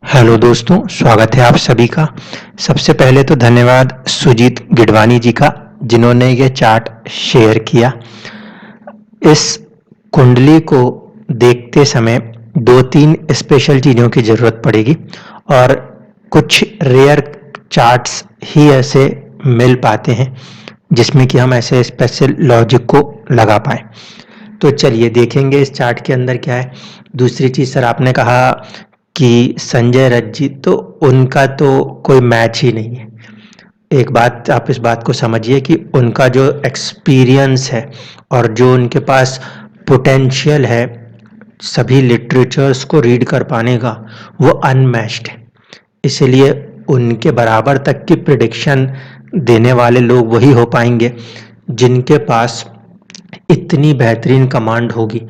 Hello दोस्तों, स्वागत है आप सभी का। सबसे पहले तो धन्यवाद सुजीत गिडवानी जी का, जिन्होंने ये चार्ट शेयर किया। इस कुंडली को देखते समय 2-3 स्पेशल चीज़ों की ज़रूरत पड़ेगी और कुछ रेयर चार्ट्स ही ऐसे मिल पाते हैं जिसमें कि हम ऐसे स्पेशल लॉजिक को लगा पाएँ। तो चलिए देखेंगे इस चार्ट के अंदर क्या है। दूसरी चीज़ सर, आपने कहा कि संजय रथ जी, तो उनका तो कोई मैच ही नहीं है। एक बात आप इस बात को समझिए कि उनका जो एक्सपीरियंस है और जो उनके पास पोटेंशियल है सभी लिटरेचर्स को रीड कर पाने का, वो अनमैच्ड है। इसलिए उनके बराबर तक की प्रिडिक्शन देने वाले लोग वही हो पाएंगे जिनके पास इतनी बेहतरीन कमांड होगी,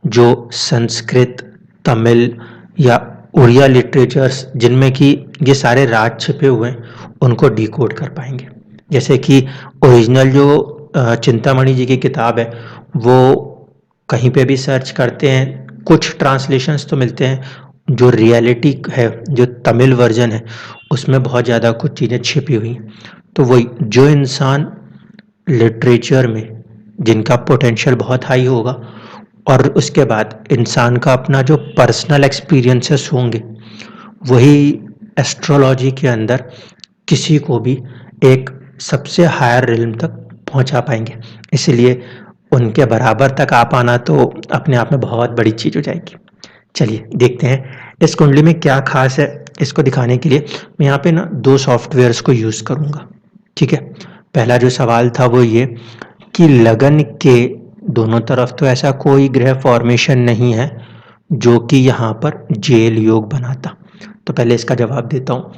जो संस्कृत, तमिल या उड़िया लिटरेचर्स जिनमें कि ये सारे राज छिपे हुए हैं, उनको डिकोड कर पाएंगे। जैसे कि ओरिजिनल जो चिंतामणि जी की किताब है, वो कहीं पे भी सर्च करते हैं, कुछ ट्रांसलेशंस तो मिलते हैं, जो रियलिटी है, जो तमिल वर्जन है, उसमें बहुत ज़्यादा कुछ चीज़ें छिपी हुई हैं। तो वही जो इंसान लिटरेचर में जिनका पोटेंशियल बहुत हाई होगा और उसके बाद इंसान का अपना जो पर्सनल एक्सपीरियंसेस होंगे, वही एस्ट्रोलॉजी के अंदर किसी को भी एक सबसे हायर रिल्म तक पहुंचा पाएंगे। इसलिए उनके बराबर तक आ पाना तो अपने आप में बहुत बड़ी चीज़ हो जाएगी। चलिए देखते हैं इस कुंडली में क्या खास है। इसको दिखाने के लिए मैं यहाँ पे ना 2 सॉफ्टवेयर्स को यूज़ करूँगा। ठीक है, पहला जो सवाल था वो ये कि लगन के दोनों तरफ तो ऐसा कोई ग्रह फॉर्मेशन नहीं है जो कि यहाँ पर जेल योग बनाता। तो पहले इसका जवाब देता हूँ।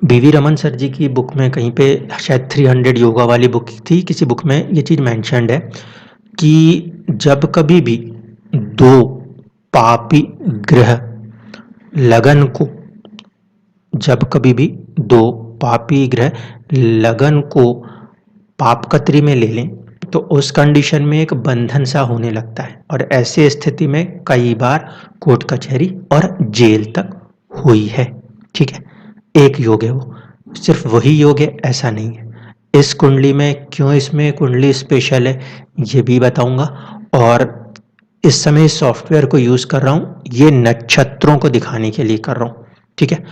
बीवी रमन सर जी की बुक में कहीं पे शायद 300 योगा वाली बुक थी, किसी बुक में ये चीज़ मैंशनड है कि जब कभी भी 2 पापी ग्रह लगन को, जब कभी भी 2 पापी ग्रह लगन को पापकत्री में ले लें तो उस कंडीशन में एक बंधन सा होने लगता है और ऐसी स्थिति में कई बार कोर्ट कचहरी और जेल तक हुई है। ठीक है, एक योग है वो, सिर्फ वही योग है ऐसा नहीं है। इस कुंडली में क्यों इसमें कुंडली स्पेशल है ये भी बताऊंगा, और इस समय इस सॉफ्टवेयर को यूज़ कर रहा हूँ ये नक्षत्रों को दिखाने के लिए कर रहा हूँ। ठीक है,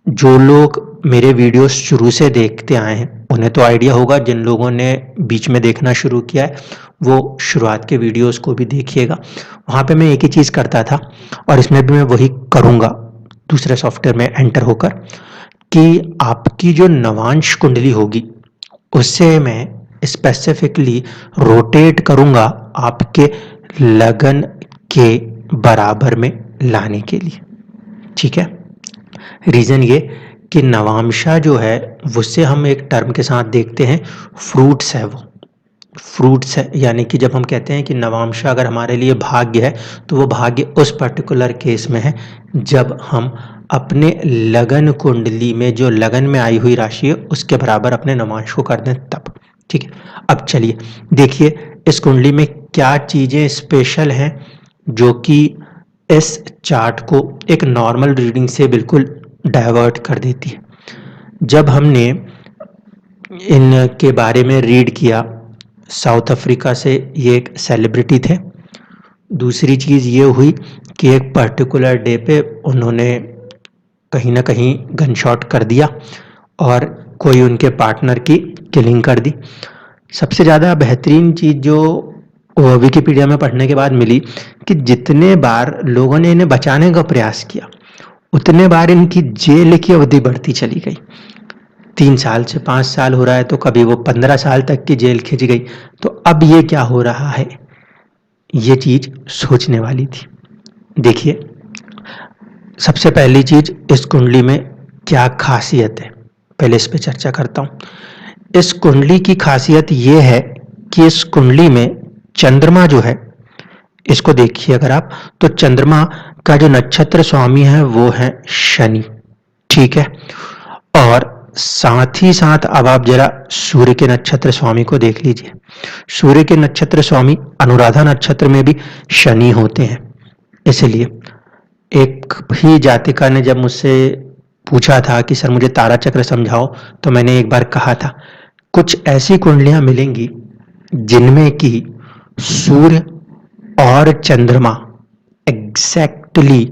जो लोग मेरे वीडियोस शुरू से देखते आए हैं उन्हें तो आइडिया होगा, जिन लोगों ने बीच में देखना शुरू किया है वो शुरुआत के वीडियोस को भी देखिएगा। वहाँ पे मैं एक ही चीज़ करता था और इसमें भी मैं वही करूँगा दूसरे सॉफ्टवेयर में एंटर होकर, कि आपकी जो नवांश कुंडली होगी उससे मैं स्पेसिफिकली रोटेट करूँगा आपके लगन के बराबर में लाने के लिए। ठीक है, रीज़न ये कि नवांशा जो है उससे हम एक टर्म के साथ देखते हैं, फ्रूट्स है वो, फ्रूट्स है। यानी कि जब हम कहते हैं कि नवांशा अगर हमारे लिए भाग्य है तो वो भाग्य उस पर्टिकुलर केस में है जब हम अपने लगन कुंडली में जो लगन में आई हुई राशि है उसके बराबर अपने नवांश को कर दें तब। ठीक है, अब चलिए देखिए इस कुंडली में क्या चीज़ें स्पेशल हैं जो कि इस चार्ट को एक नॉर्मल रीडिंग से बिल्कुल डाइवर्ट कर देती है। जब हमने इनके बारे में रीड किया, साउथ अफ्रीका से ये एक सेलिब्रिटी थे। दूसरी चीज़ ये हुई कि एक पर्टिकुलर डे पे उन्होंने कहीं ना कहीं गन शॉट कर दिया और कोई उनके पार्टनर की किलिंग कर दी। सबसे ज़्यादा बेहतरीन चीज़ जो विकिपीडिया में पढ़ने के बाद मिली कि जितने बार लोगों ने इन्हें बचाने का प्रयास किया उतने बार इनकी जेल की अवधि बढ़ती चली गई। 3 साल से 5 साल हो रहा है तो कभी वो 15 साल तक की जेल खिंच गई। तो अब ये क्या हो रहा है, ये चीज़ सोचने वाली थी। देखिए सबसे पहली चीज़, इस कुंडली में क्या खासियत है, पहले इस पे चर्चा करता हूँ। इस कुंडली की खासियत ये है कि इस कुंडली में चंद्रमा जो है, इसको देखिए अगर आप, तो चंद्रमा का जो नक्षत्र स्वामी है वो है शनि। ठीक है, और साथ ही साथ अब आप जरा सूर्य के नक्षत्र स्वामी को देख लीजिए। सूर्य के नक्षत्र स्वामी अनुराधा नक्षत्र में भी शनि होते हैं। इसलिए एक ही जातिका ने जब मुझसे पूछा था कि सर मुझे तारा चक्र समझाओ, तो मैंने एक बार कहा था कुछ ऐसी कुंडलियां मिलेंगी जिनमें कि सूर्य और चंद्रमा एग्जैक्टली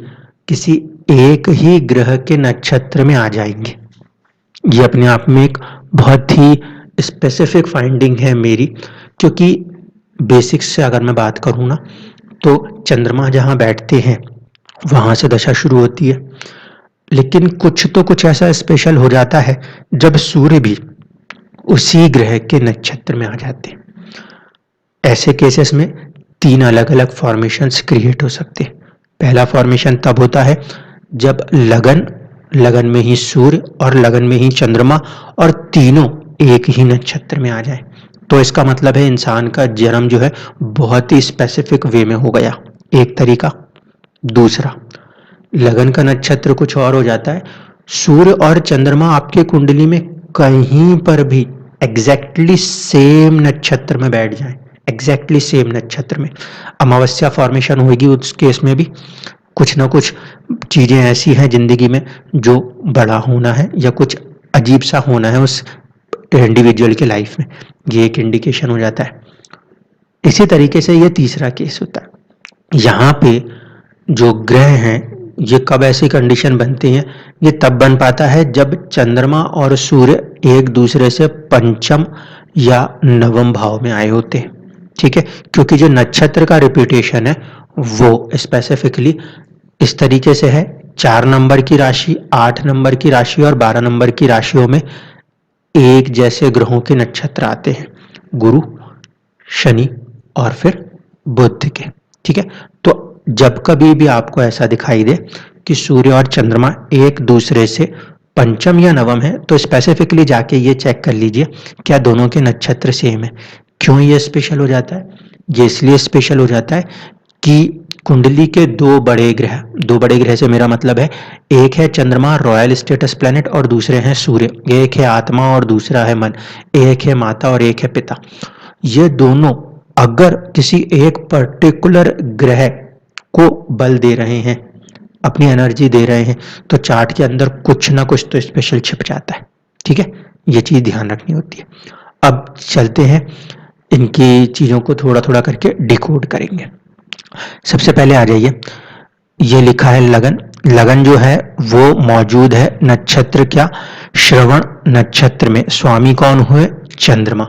किसी एक ही ग्रह के नक्षत्र में आ जाएंगे। ये अपने आप में एक बहुत ही स्पेसिफिक फाइंडिंग है मेरी, क्योंकि बेसिक्स से अगर मैं बात करूँ ना, तो चंद्रमा जहाँ बैठते हैं वहाँ से दशा शुरू होती है, लेकिन कुछ ऐसा स्पेशल हो जाता है जब सूर्य भी उसी ग्रह के नक्षत्र में आ जाते हैं। ऐसे केसेस में 3 अलग-अलग फॉर्मेशंस क्रिएट हो सकते हैं। पहला फॉर्मेशन तब होता है जब लगन में ही सूर्य और लगन में ही चंद्रमा और तीनों एक ही नक्षत्र में आ जाए, तो इसका मतलब है इंसान का जन्म जो है बहुत ही स्पेसिफिक वे में हो गया, एक तरीका। दूसरा, लगन का नक्षत्र कुछ और हो जाता है, सूर्य और चंद्रमा आपके कुंडली में कहीं पर भी एग्जैक्टली सेम नक्षत्र में बैठ जाएं, एग्जैक्टली सेम नक्षत्र में। अमावस्या फॉर्मेशन होगी उस केस में भी कुछ ना कुछ चीजें ऐसी हैं जिंदगी में जो बड़ा होना है या कुछ अजीब सा होना है उस इंडिविजुअल के लाइफ में, ये एक इंडिकेशन हो जाता है। इसी तरीके से ये तीसरा केस होता है। यहाँ पे जो ग्रह हैं ये कब ऐसी कंडीशन बनती हैं, ये तब बन पाता है जब चंद्रमा और सूर्य एक दूसरे से पंचम या नवम भाव में आए होते हैं, ठीक है। क्योंकि जो नक्षत्र का रिपीटेशन है वो स्पेसिफिकली इस तरीके से है, 4 नंबर की राशि, 8 नंबर की राशि और 12 नंबर की राशियों में एक जैसे ग्रहों के नक्षत्र आते हैं, गुरु, शनि और फिर बुध के, ठीक है। तो जब कभी भी आपको ऐसा दिखाई दे कि सूर्य और चंद्रमा एक दूसरे से पंचम या नवम है, तो स्पेसिफिकली जाके ये चेक कर लीजिए क्या दोनों के नक्षत्र सेम है। क्यों ये स्पेशल हो जाता है? ये इसलिए स्पेशल हो जाता है कि कुंडली के दो बड़े ग्रह से मेरा मतलब है, एक है चंद्रमा रॉयल स्टेटस प्लैनेट और दूसरे हैं सूर्य, एक है आत्मा और दूसरा है मन, एक है माता और एक है पिता। ये दोनों अगर किसी एक पर्टिकुलर ग्रह को बल दे रहे हैं, अपनी एनर्जी दे रहे हैं, तो चार्ट के अंदर कुछ ना कुछ तो स्पेशल छिप जाता है, ठीक है। ये चीज ध्यान रखनी होती है। अब चलते हैं, इनकी चीजों को थोड़ा थोड़ा करके डिकोड करेंगे। सबसे पहले आ जाइए, ये लिखा है लगन। लगन जो है वो मौजूद है नक्षत्र क्या, श्रवण नक्षत्र में। स्वामी कौन हुए? चंद्रमा।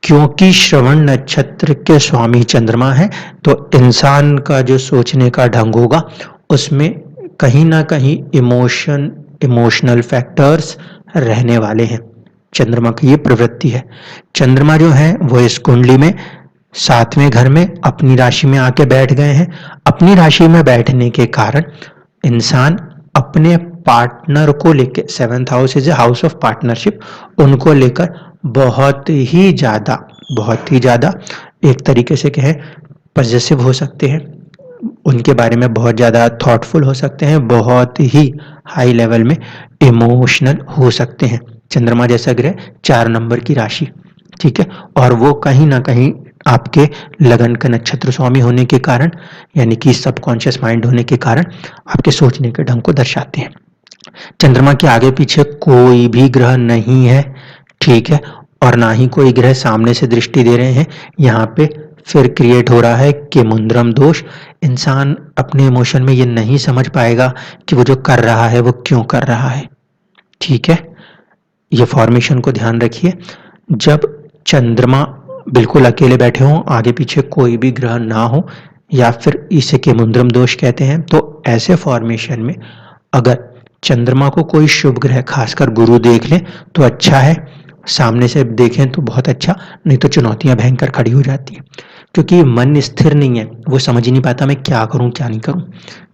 क्योंकि श्रवण नक्षत्र के स्वामी चंद्रमा है, तो इंसान का जो सोचने का ढंग होगा उसमें कहीं ना कहीं इमोशनल फैक्टर्स रहने वाले हैं। चंद्रमा की ये प्रवृत्ति है। चंद्रमा जो है वो इस कुंडली में 7वें घर में अपनी राशि में आके बैठ गए हैं। अपनी राशि में बैठने के कारण इंसान अपने पार्टनर को लेकर, 7th house is a house of partnership, उनको लेकर बहुत ही ज्यादा एक तरीके से कहें पॉजिटिव हो सकते हैं, उनके बारे में बहुत ज्यादा थॉटफुल हो सकते हैं, बहुत ही हाई लेवल में इमोशनल हो सकते हैं। चंद्रमा जैसा ग्रह 4 नंबर की राशि, ठीक है, और वो कहीं ना कहीं आपके लगन का नक्षत्र स्वामी होने के कारण, यानी कि सबकॉन्शियस माइंड होने के कारण आपके सोचने के ढंग को दर्शाते हैं। चंद्रमा के आगे पीछे कोई भी ग्रह नहीं है, ठीक है, और ना ही कोई ग्रह सामने से दृष्टि दे रहे हैं। यहाँ पे फिर क्रिएट हो रहा है कि मुंद्रम दोष। इंसान अपने इमोशन में ये नहीं समझ पाएगा कि वो जो कर रहा है वो क्यों कर रहा है, ठीक है। ये फॉर्मेशन को ध्यान रखिए। जब चंद्रमा बिल्कुल अकेले बैठे हों, आगे पीछे कोई भी ग्रह ना हो, या फिर इसे के मुंद्रम दोष कहते हैं, तो ऐसे फॉर्मेशन में अगर चंद्रमा को कोई शुभ ग्रह खासकर गुरु देख लें तो अच्छा है, सामने से देखें तो बहुत अच्छा, नहीं तो चुनौतियां भयंकर खड़ी हो जाती हैं। क्योंकि मन स्थिर नहीं है, वो समझ ही नहीं पाता मैं क्या करूं क्या नहीं करूं,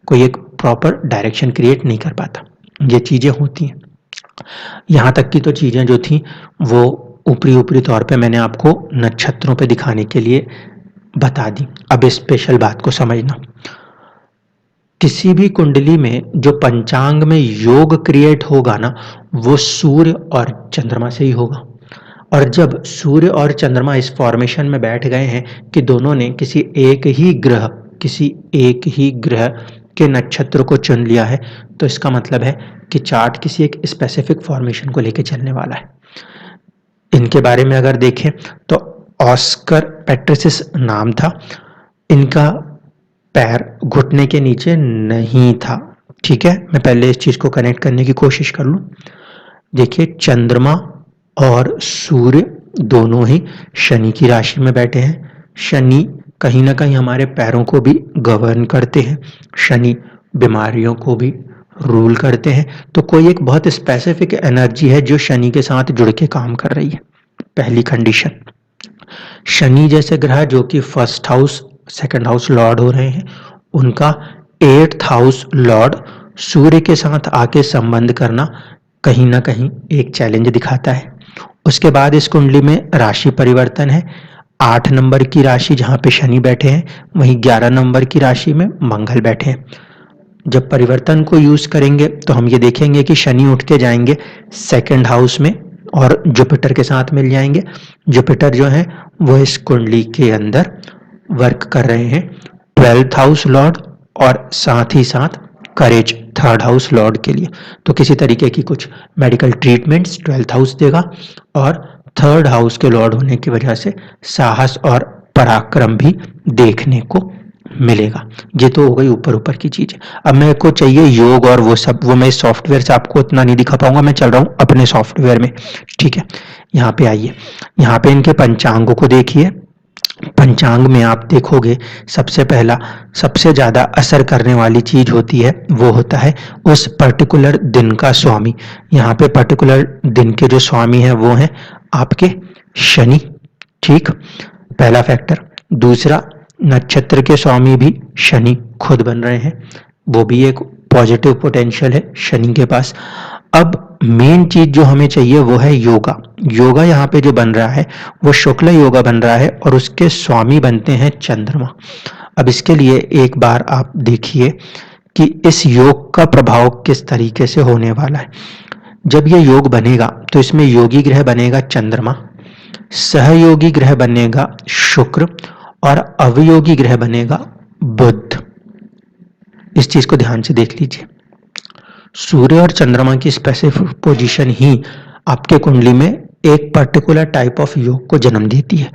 कोई एक प्रॉपर डायरेक्शन क्रिएट नहीं कर पाता। ये चीजें होती हैं। यहाँ तक की तो चीजें जो थी वो ऊपरी तौर पे मैंने आपको नक्षत्रों पे दिखाने के लिए बता दी। अब इस स्पेशल बात को समझना, किसी भी कुंडली में जो पंचांग में योग क्रिएट होगा ना, वो सूर्य और चंद्रमा से ही होगा। और जब सूर्य और चंद्रमा इस फॉर्मेशन में बैठ गए हैं कि दोनों ने किसी एक ही ग्रह के नक्षत्र को चुन लिया है, तो इसका मतलब है कि चार्ट किसी एक स्पेसिफिक फॉर्मेशन को लेके चलने वाला है। इनके बारे में अगर देखें तो ऑस्कर पेट्रिसिस नाम था, इनका पैर घुटने के नीचे नहीं था। ठीक है, मैं पहले इस चीज को कनेक्ट करने की कोशिश कर लूं। देखिए, चंद्रमा और सूर्य दोनों ही शनि की राशि में बैठे हैं। शनि कहीं ना कहीं हमारे पैरों को भी गवर्न करते हैं, शनि बीमारियों को भी रूल करते हैं। तो कोई एक बहुत स्पेसिफिक एनर्जी है जो शनि के साथ जुड़ के काम कर रही है। पहली कंडीशन, शनि जैसे ग्रह जो कि first house second house Lord हो रहे हैं, उनका 8th हाउस लॉर्ड सूर्य के साथ आके संबंध करना कहीं ना कहीं एक चैलेंज दिखाता है। उसके बाद इस कुंडली में राशि परिवर्तन है। 8 नंबर की राशि जहां पे शनि बैठे हैं, वहीं 11 नंबर की राशि में मंगल बैठे हैं। जब परिवर्तन को यूज करेंगे तो हम ये देखेंगे कि शनि उठ के जाएंगे सेकंड हाउस में और जुपिटर के साथ मिल जाएंगे। जुपिटर जो है वो इस कुंडली के अंदर वर्क कर रहे हैं 12th हाउस लॉर्ड और साथ ही साथ करेज 3rd हाउस लॉर्ड के लिए। तो किसी तरीके की कुछ मेडिकल ट्रीटमेंट्स 12th हाउस देगा और 3rd हाउस के लॉर्ड होने की वजह से साहस और पराक्रम भी देखने को मिलेगा। ये तो हो गई ऊपर ऊपर की चीज। अब मेरे को चाहिए योग और वो सब, वो मैं सॉफ्टवेयर से आपको उतना नहीं दिखा पाऊंगा, मैं चल रहा हूं अपने सॉफ्टवेयर में। ठीक है, यहाँ पे आइए, यहाँ पे इनके पंचांगों को देखिए। पंचांग में आप देखोगे सबसे पहला सबसे ज्यादा असर करने वाली चीज होती है, वो होता है उस पर्टिकुलर दिन का स्वामी। यहाँ पे पर्टिकुलर दिन के जो स्वामी हैं वो हैं आपके शनि। ठीक, पहला फैक्टर। दूसरा, नक्षत्र के स्वामी भी शनि खुद बन रहे हैं, वो भी एक पॉजिटिव पोटेंशियल है शनि के पास। अब मेन चीज जो हमें चाहिए वो है योगा। योगा यहाँ पे जो बन रहा है वो शुक्ल योगा बन रहा है और उसके स्वामी बनते हैं चंद्रमा। अब इसके लिए एक बार आप देखिए कि इस योग का प्रभाव किस तरीके से होने वाला है। जब ये योग बनेगा तो इसमें योगी ग्रह बनेगा चंद्रमा, सहयोगी ग्रह बनेगा शुक्र और अवयोगी ग्रह बनेगा बुध। इस चीज को ध्यान से देख लीजिए। सूर्य और चंद्रमा की स्पेसिफिक पोजीशन ही आपके कुंडली में एक पर्टिकुलर टाइप ऑफ योग को जन्म देती है।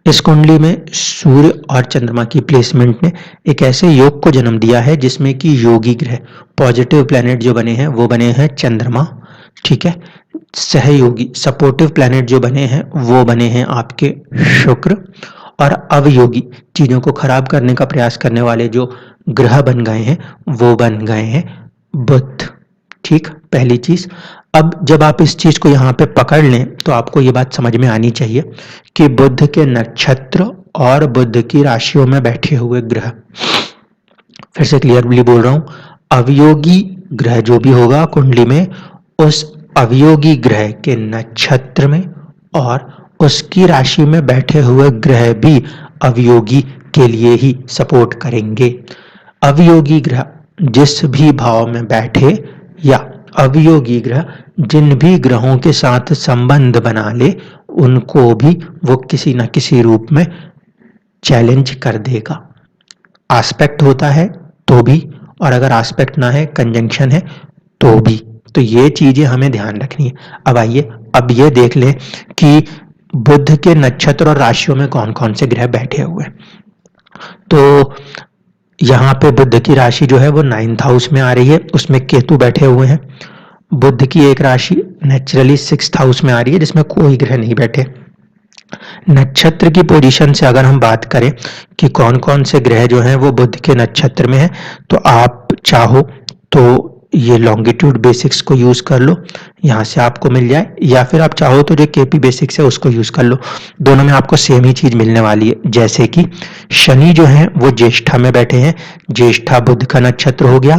इस कुंडली में सूर्य और चंद्रमा की प्लेसमेंट ने एक ऐसे योग को जन्म दिया है जिसमें कि योगी ग्रह पॉजिटिव प्लैनेट जो बने हैं वो बने हैं चंद्रमा। ठीक है, सहयोगी सपोर्टिव प्लैनेट जो बने हैं वो बने हैं आपके शुक्र और अवयोगी चीजों को खराब करने का प्रयास करने वाले जो ग्रह बन गए हैं वो बन गए हैं बुध। ठीक, पहली चीज। अब जब आप इस चीज को यहाँ पे पकड़ लें तो आपको ये बात समझ में आनी चाहिए कि बुध के नक्षत्र और बुध की राशियों में बैठे हुए ग्रह, फिर से क्लियरली बोल रहा हूं, अवयोगी ग्रह जो भी होगा कुंडली में, उस अवयोगी ग्रह के नक्षत्र में और उसकी राशि में बैठे हुए ग्रह भी अवयोगी के लिए ही सपोर्ट करेंगे। अवयोगी ग्रह जिस भी भाव में बैठे या अवयोगी ग्रह जिन भी ग्रहों के साथ संबंध बना ले, उनको भी वो किसी न किसी रूप में चैलेंज कर देगा। एस्पेक्ट होता है तो भी, और अगर एस्पेक्ट ना है कंजंक्शन है तो भी। तो ये चीजें हमें ध्यान रखनी है। अब आइए, अब ये देख लें कि बुध के नक्षत्र और राशियों में कौन कौन से ग्रह बैठे हुए हैं। तो यहाँ पे बुध की राशि जो है वो 9th हाउस में आ रही है, उसमें केतु बैठे हुए हैं। बुध की एक राशि नेचुरली 6th हाउस में आ रही है जिसमें कोई ग्रह नहीं बैठे। नक्षत्र की पोजीशन से अगर हम बात करें कि कौन कौन से ग्रह जो हैं वो बुध के नक्षत्र में हैं, तो आप चाहो तो ये लॉन्गिट्यूड बेसिक्स को यूज कर लो, यहाँ से आपको मिल जाए, या फिर आप चाहो तो जो केपी बेसिक्स है उसको यूज कर लो। दोनों में आपको सेम ही चीज मिलने वाली है। जैसे कि शनि जो है वो ज्येष्ठा में बैठे हैं, ज्येष्ठा बुध का नक्षत्र हो गया,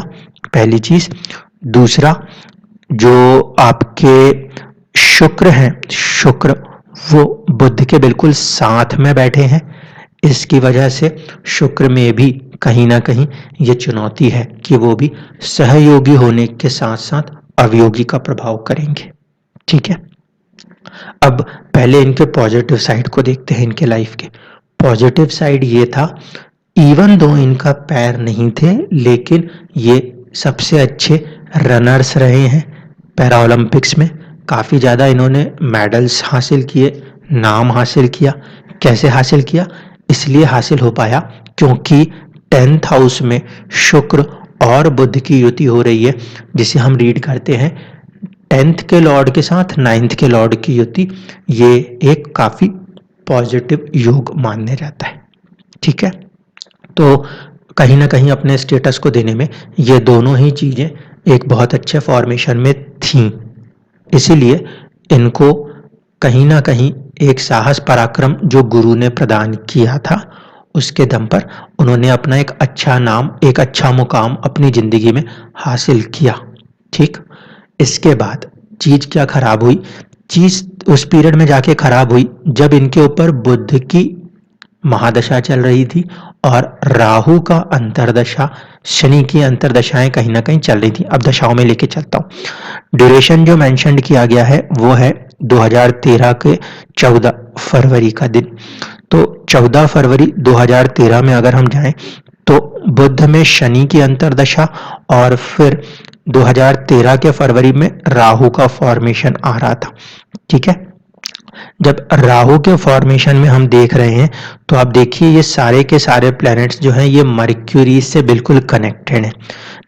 पहली चीज। दूसरा, जो आपके शुक्र हैं, शुक्र वो बुध के बिल्कुल साथ में बैठे हैं। इसकी वजह से शुक्र में भी कहीं ना कहीं ये चुनौती है कि वो भी सहयोगी होने के साथ साथ अवयोगी का प्रभाव करेंगे। ठीक है, अब पहले इनके पॉजिटिव साइड को देखते हैं। इनके लाइफ के पॉजिटिव साइड ये था इवन दो इनका पैर नहीं थे, लेकिन ये सबसे अच्छे रनर्स रहे हैं पैरा ओलंपिक्स में। काफ़ी ज़्यादा इन्होंने मेडल्स हासिल किए, नाम हासिल किया। कैसे हासिल किया? इसलिए हासिल हो पाया क्योंकि 10th हाउस में शुक्र और बुध की युति हो रही है, जिसे हम रीड करते हैं 10th के लॉर्ड के साथ 9th के लॉर्ड की युति। ये एक काफ़ी पॉजिटिव योग मानने जाता है। ठीक है, तो कहीं ना कहीं अपने स्टेटस को देने में ये दोनों ही चीज़ें एक बहुत अच्छे फॉर्मेशन में थीं, इसीलिए इनको कहीं ना कहीं एक साहस पराक्रम जो गुरु ने प्रदान किया था, उसके दम पर उन्होंने अपना एक अच्छा नाम, एक अच्छा मुकाम अपनी ज़िंदगी में हासिल किया। ठीक, इसके बाद चीज़ क्या खराब हुई? चीज़ उस पीरियड में जाके खराब हुई जब इनके ऊपर बुध की महादशा चल रही थी और राहु का अंतरदशा, शनि की अंतरदशाएं कहीं ना कहीं चल रही थी। अब दशाओं में लेके चलता हूँ। ड्यूरेशन जो मेंशन किया गया है वो है 2013 के 14 फरवरी का दिन। तो 14 फरवरी 2013 में अगर हम जाएं तो बुध में शनि की अंतरदशा और फिर 2013 के फरवरी में राहु का फॉर्मेशन आ रहा था। ठीक है, जब राहु के फॉर्मेशन में हम देख रहे हैं तो आप देखिए ये सारे के सारे प्लैनेट्स जो हैं ये मर्क्यूरी से बिल्कुल कनेक्टेड हैं।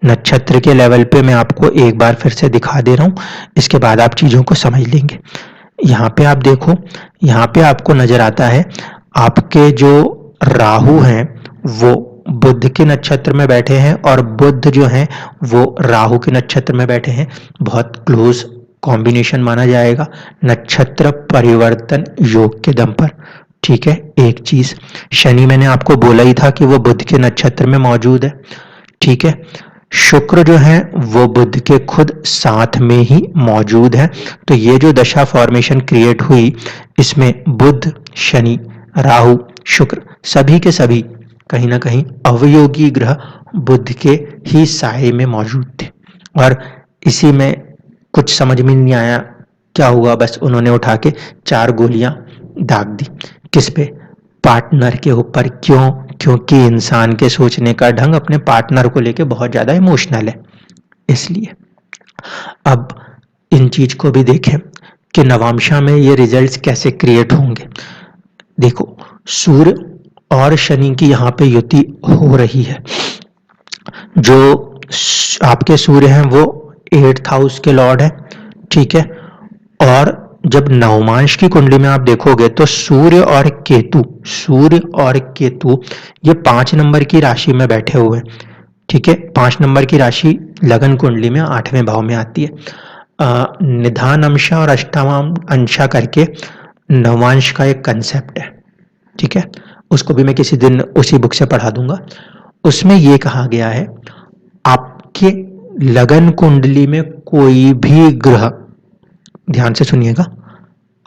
नक्षत्र के लेवल पे मैं आपको एक बार फिर से दिखा दे रहा हूँ, इसके बाद आप चीज़ों को समझ लेंगे। यहाँ पे आप देखो, यहाँ पे आपको नजर आता है आपके जो राहु हैं वो बुध के नक्षत्र में बैठे हैं और बुध जो हैं वो राहु के नक्षत्र में बैठे हैं। बहुत क्लोज कॉम्बिनेशन माना जाएगा नक्षत्र परिवर्तन योग के दम पर। ठीक है, एक चीज शनि मैंने आपको बोला ही था कि वो बुध के नक्षत्र में मौजूद है। ठीक है, शुक्र जो है वो बुध के खुद साथ में ही मौजूद है। तो ये जो दशा फॉर्मेशन क्रिएट हुई, इसमें बुध, शनि, राहु, शुक्र सभी के सभी कहीं ना कहीं अवयोगी ग्रह बुध के ही साये में मौजूद थे। और इसी में कुछ समझ में नहीं आया क्या हुआ, बस उन्होंने उठा के 4 गोलियां दाग दी। किस पे? पार्टनर के ऊपर। क्यों? क्योंकि इंसान के सोचने का ढंग अपने पार्टनर को लेके बहुत ज्यादा इमोशनल है, इसलिए। अब इन चीज को भी देखें कि नवांशा में ये रिजल्ट्स कैसे क्रिएट होंगे। देखो, सूर्य और शनि की यहाँ पे युति हो रही है। जो आपके सूर्य हैं वो 8th हाउस के लॉर्ड है। ठीक है, और जब नवमांश की कुंडली में आप देखोगे तो सूर्य और केतु ये 5 नंबर की राशि में बैठे हुए हैं। ठीक है, 5 नंबर की राशि लगन कुंडली में 8वें भाव में आती है। निधान अंशा और अष्टम अंशा करके नवांश का एक कंसेप्ट है। ठीक है, उसको भी मैं किसी दिन उसी बुक से पढ़ा दूंगा। उसमें ये कहा गया है आपके लगन कुंडली में कोई भी ग्रह, ध्यान से सुनिएगा,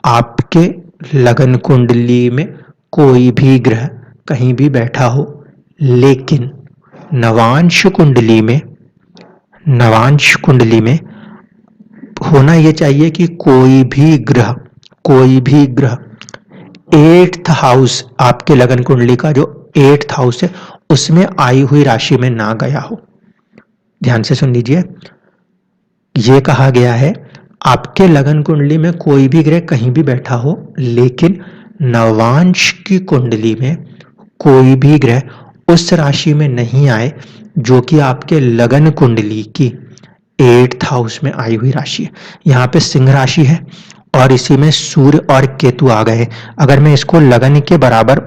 आपके लगन कुंडली में कोई भी ग्रह कहीं भी बैठा हो, लेकिन नवांश कुंडली में होना यह चाहिए कि कोई भी ग्रह 8th हाउस, आपके लगन कुंडली का जो 8th हाउस है उसमें आई हुई राशि में ना गया हो। ध्यान से सुन लीजिए, यह कहा गया है आपके लगन कुंडली में कोई भी ग्रह कहीं भी बैठा हो, लेकिन नवांश की कुंडली में कोई भी ग्रह उस राशि में नहीं आए जो कि आपके लगन कुंडली की 8th हाउस में आई हुई राशि है। यहाँ पे सिंह राशि है और इसी में सूर्य और केतु आ गए। अगर मैं इसको लगन के बराबर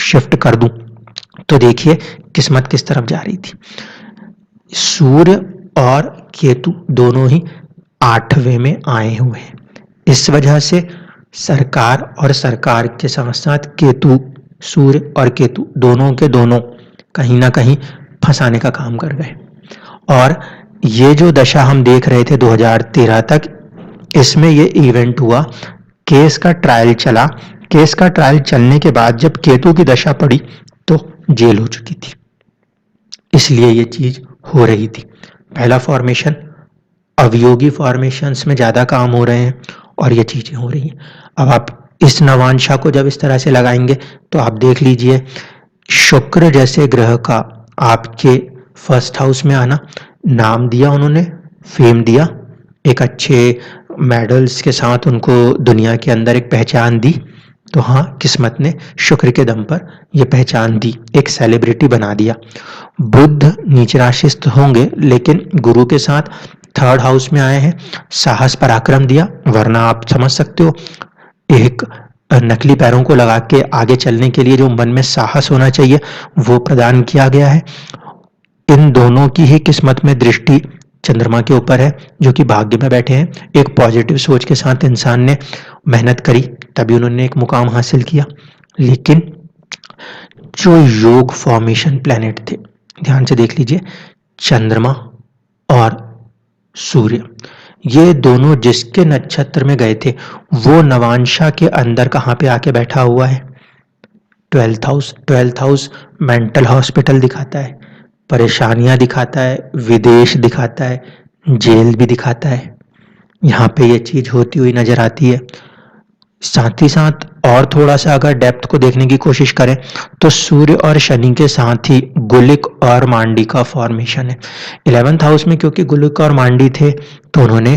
शिफ्ट कर दूं तो देखिए किस्मत किस तरफ जा रही थी। सूर्य और केतु दोनों ही 8वें में आए हुए हैं। इस वजह से सरकार और सरकार के साथ साथ केतु, सूर्य और केतु दोनों के दोनों कहीं ना कहीं फंसाने का काम कर गए। और ये जो दशा हम देख रहे थे 2013 तक, इसमें ये इवेंट हुआ, केस का ट्रायल चला। केस का ट्रायल चलने के बाद जब केतु की दशा पड़ी तो जेल हो चुकी थी, इसलिए ये चीज हो रही थी। पहला फॉर्मेशन, अवयोगी फॉर्मेशंस में ज्यादा काम हो रहे हैं और ये चीजें हो रही हैं। अब आप इस नवांशा को जब इस तरह से लगाएंगे तो आप देख लीजिए शुक्र जैसे ग्रह का आपके फर्स्ट हाउस में आना, नाम दिया उन्होंने, फेम दिया, एक अच्छे मेडल्स के साथ उनको दुनिया के अंदर एक पहचान दी। तो हाँ, किस्मत ने शुक्र के दम पर यह पहचान दी, एक सेलिब्रिटी बना दिया। बुध नीच राशिस्थ होंगे लेकिन गुरु के साथ थर्ड हाउस में आए हैं, साहस पराक्रम दिया, वरना आप समझ सकते हो एक नकली पैरों को लगा के आगे चलने के लिए जो मन में साहस होना चाहिए वो प्रदान किया गया है। इन दोनों की ही किस्मत में दृष्टि चंद्रमा के ऊपर है जो कि भाग्य में बैठे हैं। एक पॉजिटिव सोच के साथ इंसान ने मेहनत करी तभी उन्होंने एक मुकाम हासिल किया। लेकिन जो योग फॉर्मेशन प्लैनेट थे, ध्यान से देख लीजिए, चंद्रमा और सूर्य, ये दोनों जिसके नक्षत्र में गए थे वो नवांशा के अंदर कहाँ पे आके बैठा हुआ है? 12th house. 12th house mental hospital दिखाता है, परेशानियां दिखाता है, विदेश दिखाता है, जेल भी दिखाता है। यहाँ पे ये चीज होती हुई नजर आती है। साथ ही साथ और थोड़ा सा अगर डेप्थ को देखने की कोशिश करें तो सूर्य और शनि के साथ ही गुलिक और मांडी का फॉर्मेशन है। 11th हाउस में क्योंकि गुलिक और मांडी थे तो उन्होंने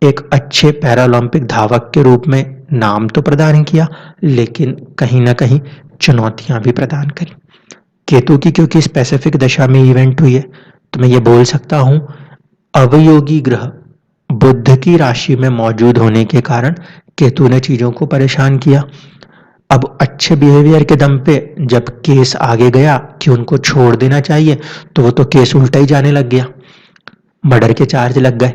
एक अच्छे पैरालंपिक धावक के रूप में नाम तो प्रदान किया लेकिन कहीं ना कहीं चुनौतियां भी प्रदान करी। केतु की क्योंकि स्पेसिफिक दशा में इवेंट हुई है तो मैं ये बोल सकता हूं अवयोगी ग्रह बुध की राशि में मौजूद होने के कारण केतु ने चीजों को परेशान किया। अब अच्छे बिहेवियर के दम पे जब केस आगे गया कि उनको छोड़ देना चाहिए तो वो तो केस उल्टा ही जाने लग गया, मर्डर के चार्ज लग गए।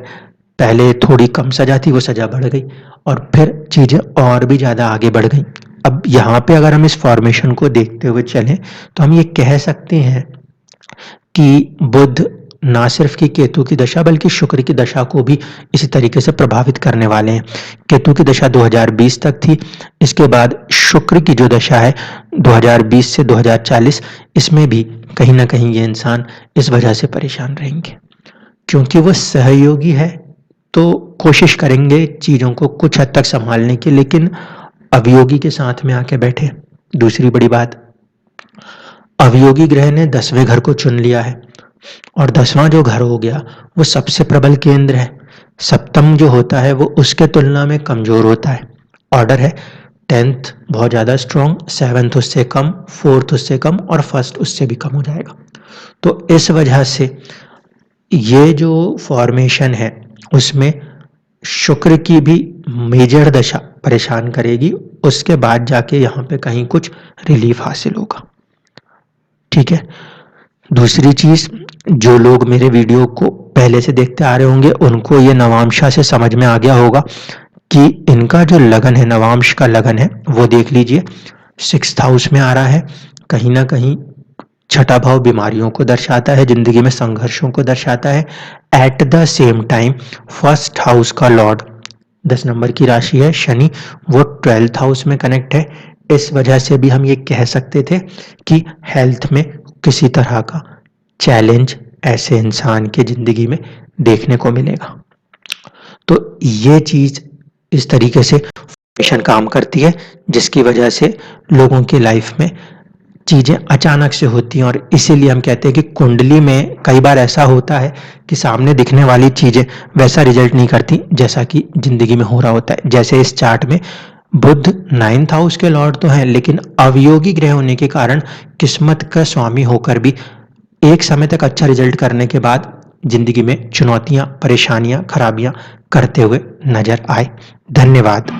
पहले थोड़ी कम सजा थी, वो सजा बढ़ गई और फिर चीजें और भी ज्यादा आगे बढ़ गई। अब यहाँ पे अगर हम इस फॉर्मेशन को देखते हुए चलें तो हम ये कह सकते हैं कि बुध ना सिर्फ कि केतु की दशा बल्कि शुक्र की दशा को भी इसी तरीके से प्रभावित करने वाले हैं। केतु की दशा 2020 तक थी, इसके बाद शुक्र की जो दशा है 2020 से 2040, इसमें भी कहीं ना कहीं ये इंसान इस वजह से परेशान रहेंगे क्योंकि वो सहयोगी है तो कोशिश करेंगे चीजों को कुछ हद तक संभालने की, लेकिन अवयोगी के साथ में आके बैठे। दूसरी बड़ी बात, अवयोगी ग्रह ने 10वें घर को चुन लिया है और 10वां जो घर हो गया वो सबसे प्रबल केंद्र है। सप्तम जो होता है वो उसके तुलना में कमजोर होता है। ऑर्डर है 10th बहुत ज्यादा स्ट्रॉन्ग, 7th उससे कम, 4th उससे कम और 1st उससे भी कम हो जाएगा। तो इस वजह से ये जो फॉर्मेशन है उसमें शुक्र की भी मेजर दशा परेशान करेगी, उसके बाद जाके यहाँ पे कहीं कुछ रिलीफ हासिल होगा। ठीक है। दूसरी चीज, जो लोग मेरे वीडियो को पहले से देखते आ रहे होंगे उनको ये नवांशा से समझ में आ गया होगा कि इनका जो लगन है, नवांश का लगन है, वो देख लीजिए 6th हाउस में आ रहा है। कहीं ना कहीं छठा भाव बीमारियों को दर्शाता है, जिंदगी में संघर्षों को दर्शाता है। At the same time 1st house का लॉर्ड 10 नंबर की राशि है शनि, वो 12th हाउस में कनेक्ट है। इस वजह से भी हम ये कह सकते थे कि हेल्थ में किसी तरह का चैलेंज ऐसे इंसान के जिंदगी में देखने को मिलेगा। तो ये चीज इस तरीके से फॉर्मेशन काम करती है जिसकी वजह से लोगों की लाइफ में चीजें अचानक से होती हैं और इसीलिए हम कहते हैं कि कुंडली में कई बार ऐसा होता है कि सामने दिखने वाली चीजें वैसा रिजल्ट नहीं करती जैसा कि जिंदगी में हो रहा होता है। जैसे इस चार्ट में बुध 9th हाउस के लॉर्ड तो हैं लेकिन अवयोगी ग्रह होने के कारण किस्मत का स्वामी होकर भी एक समय तक अच्छा रिजल्ट करने के बाद जिंदगी में चुनौतियां, परेशानियां, खराबियां करते हुए नजर आए। धन्यवाद।